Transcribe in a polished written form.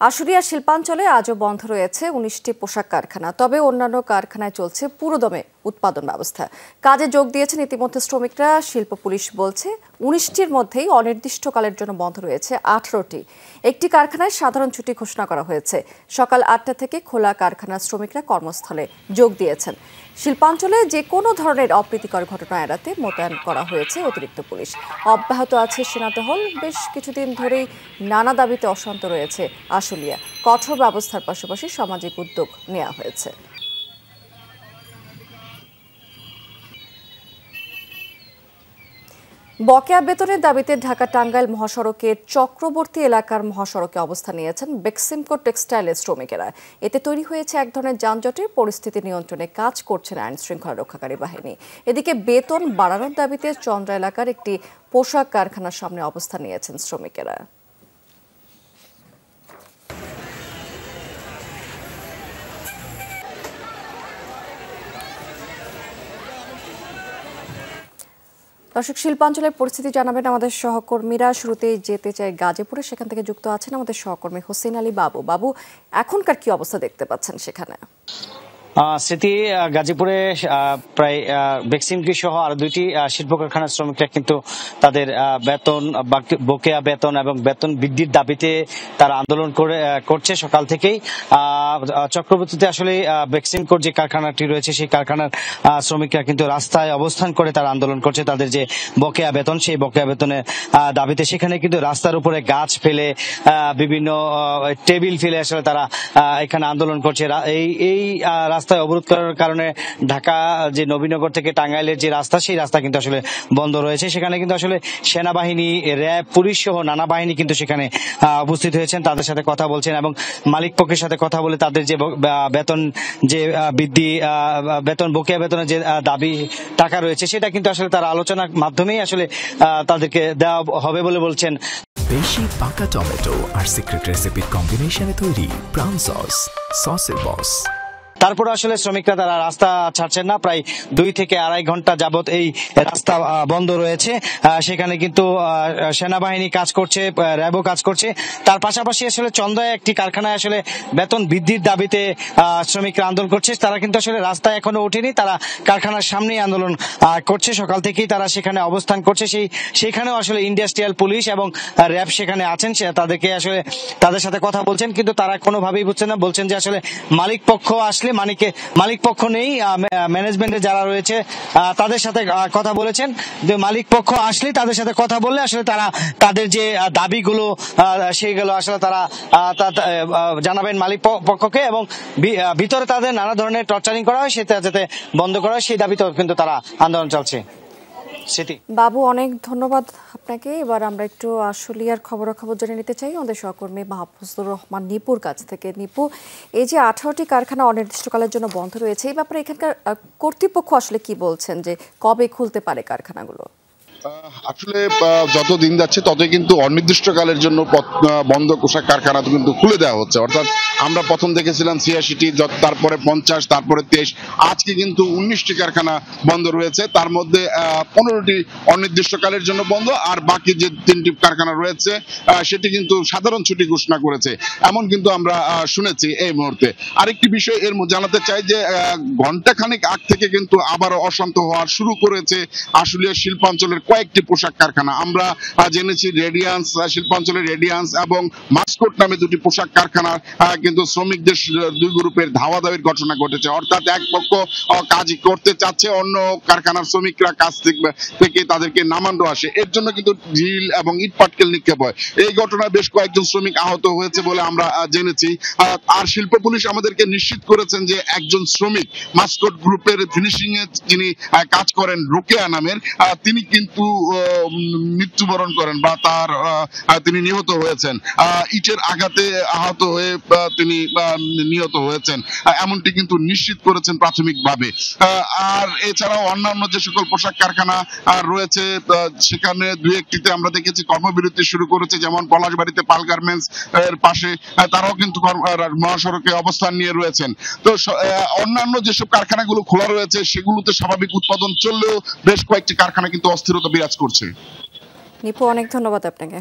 আশুলিয়া শিল্পাঞ্চলে আজও বন্ধ রয়েছে ১৯টি পোশাক কারখানা। তবে অন্যান্য কারখানায় চলছে পুরোদমে উৎপাদন ব্যবস্থা। কাজে যোগ দিয়েছেন ইতিমধ্যে শ্রমিকরা। শিল্প পুলিশ বলছে ১৯টির মধ্যেই অনির্দিষ্টকালের জন্য বন্ধ রয়েছে ১৮টি। একটি কারখানায় সাধারণ ছুটি ঘোষণা করা হয়েছে। সকাল ৮টা থেকে খোলা কারখানার শ্রমিকরা কর্মস্থলে যোগ দিয়েছেন। শিল্পাঞ্চলে যে কোনো ধরনের অপ্রীতিকর ঘটনা এড়াতে মোতায়েন করা হয়েছে অতিরিক্ত পুলিশ। অব্যাহত আছে সেনা টহল। বেশ কিছুদিন ধরেই নানা দাবিতে অশান্ত রয়েছে আশুলিয়া। কঠোর ব্যবস্থার পাশাপাশি সামাজিক উদ্যোগ নেওয়া হয়েছে। বকেয়া বেতনের দাবিতে ঢাকা টাঙ্গাইল মহাসড়কের চক্রবর্তী এলাকার মহাসড়কে অবস্থান নিয়েছেন বেক্সিমকো টেক্সটাইলের শ্রমিকেরা। এতে তৈরি হয়েছে এক ধরনের যানজটের পরিস্থিতি। নিয়ন্ত্রণে কাজ করছেন আইন শৃঙ্খলা রক্ষাকারী বাহিনী। এদিকে বেতন বাড়ানোর দাবিতে চন্দ্রা এলাকার একটি পোশাক কারখানার সামনে অবস্থান নিয়েছেন শ্রমিকেরা। দর্শক, শিল্পাঞ্চলের পরিস্থিতি জানাবেন আমাদের সহকর্মীরা। শুরুতেই যেতে চাই গাজীপুরে, সেখান থেকে যুক্ত আছেন আমাদের সহকর্মী হোসেন আলী বাবু। বাবু, এখনকার কি অবস্থা দেখতে পাচ্ছেন সেখানে? স্মৃতি, গাজীপুরে প্রায় বেক্সিমকো সহ আরো দুইটি শিল্প কারখানার শ্রমিকরা কিন্তু তাদের বেতন, বকেয়া বেতন এবং বেতন বৃদ্ধির দাবিতে তারা আন্দোলন করছে সকাল থেকেই। চক্রবর্তীতে আসলে বেক্সিমকোর যে কারখানাটি রয়েছে সেই কারখানার শ্রমিকরা কিন্তু রাস্তায় অবস্থান করে তারা আন্দোলন করছে তাদের যে বকেয়া বেতন, সেই বকেয়া বেতনের দাবিতে। সেখানে কিন্তু রাস্তার উপরে গাছ ফেলে, বিভিন্ন টেবিল ফেলে আসলে তারা এখানে আন্দোলন করছে। এই রাস্তায় অবরোধ করার কারণে ঢাকা যে নবীনগর থেকে টাঙ্গাইলের যে রাস্তা, সেই রাস্তা কিন্তু আসলে বন্ধ রয়েছে। সেখানে কিন্তু আসলে সেনাবাহিনী, র্যাব, পুলিশ সহ নানা বাহিনী কিন্তু সেখানে উপস্থিত হয়েছেন, তাদের সাথে কথা বলছেন এবং মালিক পক্ষের সাথে কথা বলে তাদের যে বেতন, যে বৃদ্ধি, বেতন, বকেয়া বেতনের যে দাবি টাকা রয়েছে, সেটা কিন্তু আসলে তারা আলোচনার মাধ্যমেই আসলে তাদেরকে দেওয়া হবে বলে বলছেন। বেশি পাকা টমেটো আর সিক্রেট রেসিপির কম্বিনেশনে তৈরি প্রাউন সসের বস। তারপর আসলে শ্রমিকরা তারা রাস্তা ছাড়ছেন না। প্রায় ২ থেকে ২.৫ ঘন্টা যাবত এই রাস্তা বন্ধ রয়েছে। সেখানে কিন্তু সেনাবাহিনী কাজ করছে, র্যাবও কাজ করছে। তার পাশাপাশি আসলে চন্দ্রায় একটি কারখানায় আসলে বেতন বৃদ্ধির দাবিতে শ্রমিকরা আন্দোলন করছে। তারা কিন্তু আসলে রাস্তায় এখনো ওঠেনি, তারা কারখানার সামনেই আন্দোলন করছে। সকাল থেকেই তারা সেখানে অবস্থান করছে। সেখানেও আসলে ইন্ডাস্ট্রিয়াল পুলিশ এবং র্যাব সেখানে আছেন, তাদেরকে আসলে তাদের সাথে কথা বলছেন, কিন্তু তারা কোনোভাবেই বুঝছেন না। বলছেন যে আসলে মালিক পক্ষ আসলে, মালিক পক্ষ নেই, ম্যানেজমেন্টে যারা রয়েছে তাদের সাথে কথা বলেছেন যে মালিক পক্ষ আসলে তাদের সাথে কথা বললে আসলে তারা তাদের যে দাবিগুলো সেইগুলো আসলে তারা জানাবেন মালিক পক্ষকে, এবং ভিতরে তাদের নানা ধরনের টর্চারিং করা হয় সেটা যাতে বন্ধ করা হয়, সেই দাবিতেও কিন্তু তারা আন্দোলন চলছে। বাবু, অনেক ধন্যবাদ আপনাকে। এবার আমরা একটু আশুলিয়ার খবরাখবর জেনে নিতে চাই আমাদের সহকর্মী মাহফুজুর রহমান নিপুর কাছ থেকে। নিপু, এই যে 18টি কারখানা অনির্দিষ্টকালের জন্য বন্ধ রয়েছে, এই ব্যাপারে এখানকার কর্তৃপক্ষ আসলে কি বলছেন, যে কবে খুলতে পারে কারখানাগুলো? আসলে যত দিন যাচ্ছে ততই কিন্তু অনির্দিষ্টকালের জন্য বন্ধ পোশাক কারখানা কিন্তু খুলে দেওয়া হচ্ছে। অর্থাৎ আমরা প্রথম দেখেছিলাম ৮৬টি, তারপরে ৫০, তারপরে ২৩, আজকে কিন্তু ১৯টি কারখানা বন্ধ রয়েছে। তার মধ্যে ১৫টি অনির্দিষ্টকালের জন্য বন্ধ, আর বাকি যে ৩টি কারখানা রয়েছে সেটি কিন্তু সাধারণ ছুটি ঘোষণা করেছে, এমন কিন্তু আমরা শুনেছি এই মুহূর্তে। আরেকটি বিষয় এর জানাতে চাই যে ঘন্টাখানেক আগ থেকে কিন্তু আবারও অশান্ত হওয়া শুরু করেছে আশুলিয়া শিল্পাঞ্চলের কয়েকটি পোশাক কারখানা। আমরা জেনেছি রেডিয়ান্স, শিল্পাঞ্চলের রেডিয়ান্স এবং মাস্কট নামে দুটি পোশাক কারখানার কিন্তু শ্রমিকদের ২ গ্রুপের ধাওয়া দাওয়ির ঘটনা ঘটেছে। অর্থাৎ এক পক্ষ কাজ করতে চাচ্ছে, অন্য কারখানার শ্রমিকরা কাজ থেকে তাদেরকে নামানো আসে, এর জন্য কিন্তু ঢিল এবং ইট পাটকেল নিক্ষেপ হয়। এই ঘটনায় বেশ কয়েকজন শ্রমিক আহত হয়েছে বলে আমরা জেনেছি। আর শিল্প পুলিশ আমাদেরকে নিশ্চিত করেছেন যে একজন শ্রমিক মাস্কট গ্রুপের ফিনিশিং এ যিনি কাজ করেন, রোকেয়া নামের, তিনি কিন্তু মৃত্যুবরণ করেন বা তিনি নিহত হয়েছেন, ইটের আঘাতে আহত হয়ে তিনি নিহত হয়েছেন, এমনটি কিন্তু নিশ্চিত করেছেন প্রাথমিকভাবে। আর এছাড়াও অন্যান্য যে সকল পোশাক কারখানা রয়েছে সেখানে ২-১টিতে আমরা দেখেছি কর্মবিরতি শুরু করেছে, যেমন পলাশবাড়িতে পাল গার্মেন্টস এর পাশে, তারাও কিন্তু মহাসড়কে অবস্থান নিয়ে রয়েছেন। তো অন্যান্য যেসব কারখানাগুলো খোলা রয়েছে সেগুলোতে স্বাভাবিক উৎপাদন চললেও বেশ কয়েকটি কারখানা কিন্তু অস্থিরতা বিরাজ করছে। নিপু, অনেক ধন্যবাদ আপনাকে।